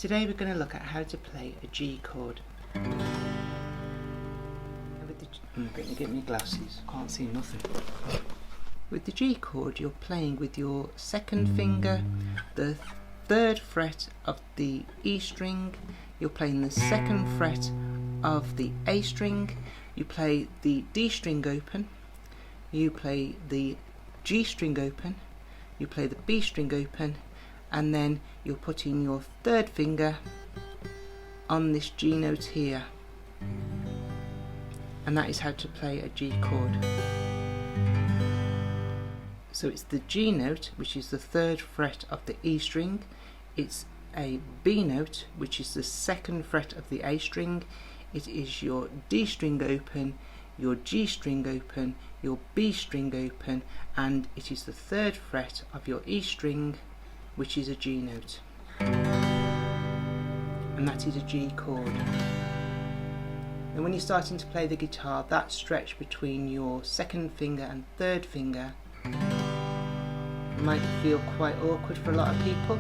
Today we're going to look at how to play a G chord. I'm going to get my glasses, can't see nothing. With the G chord you're playing with your second finger, the third fret of the E string, you're playing the second fret of the A string, you play the D string open, you play the G string open, you play the B string open, and then you're putting your third finger on this G note here, and that is how to play a G chord. So it's the G note, which is the third fret of the E string, it's a B note, which is the second fret of the A string, it is your D string open, your G string open, your B string open, and it is the third fret of your E string, which is a G note, and that is a G chord. And when you're starting to play the guitar, that stretch between your second finger and third finger might feel quite awkward for a lot of people.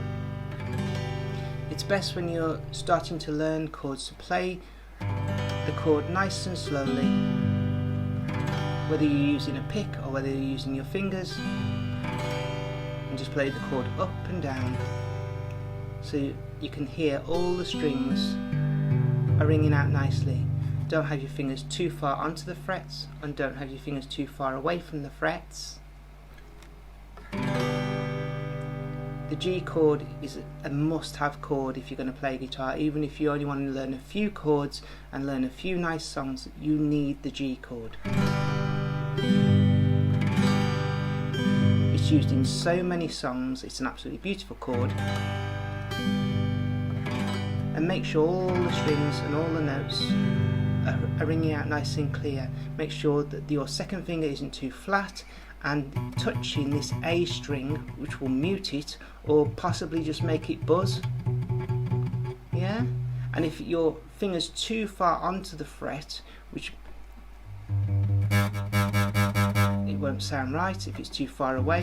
It's best when you're starting to learn chords to play the chord nice and slowly, whether you're using a pick or whether you're using your fingers, and just play the chord up and down so you can hear all the strings are ringing out nicely. Don't have your fingers too far onto the frets and don't have your fingers too far away from the frets. The G chord is a must-have chord if you're going to play guitar. Even if you only want to learn a few chords and learn a few nice songs, you need the G chord. It's used in so many songs, it's an absolutely beautiful chord. And make sure all the strings and all the notes are ringing out nice and clear. Make sure that your second finger isn't too flat and touching this A string, which will mute it or possibly just make it buzz. Yeah? And if your finger's too far onto the fret, which it won't sound right. If it's too far away,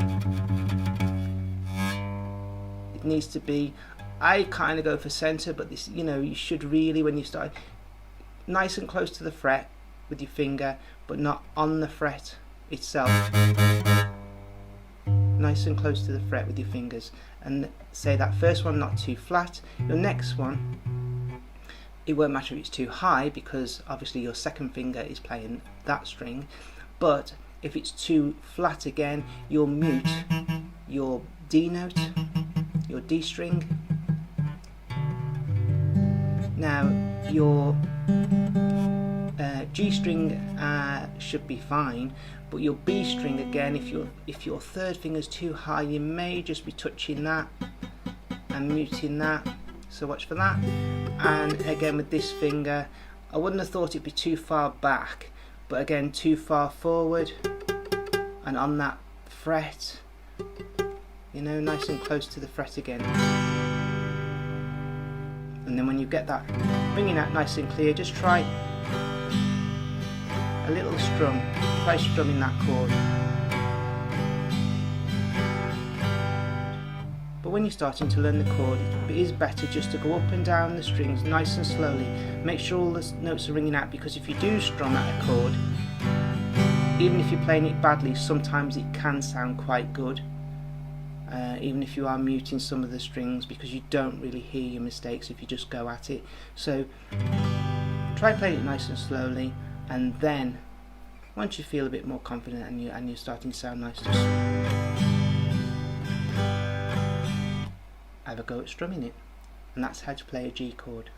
it needs to be, I kind of go for centre, but this, you should really, when you start, nice and close to the fret with your finger, but not on the fret itself. Nice and close to the fret with your fingers, and say that first one not too flat. Your next one, it won't matter if it's too high because obviously your second finger is playing that string, but if it's too flat again, you'll mute your D note, your D string. Now your G string should be fine, but your B string again, if your third finger's too high, you may just be touching that and muting that, so watch for that. And again with this finger, I wouldn't have thought it'd be too far back, but again too far forward and on that fret, nice and close to the fret again. And then when you get that ringing out nice and clear, just try a little strum, try strumming that chord. But when you're starting to learn the chord, it is better just to go up and down the strings nice and slowly. Make sure all the notes are ringing out, because if you do strum out a chord, even if you're playing it badly, sometimes it can sound quite good, even if you are muting some of the strings, because you don't really hear your mistakes if you just go at it. So try playing it nice and slowly, and then once you feel a bit more confident and you're starting to sound nice, just have a go at strumming it. And that's how to play a G chord.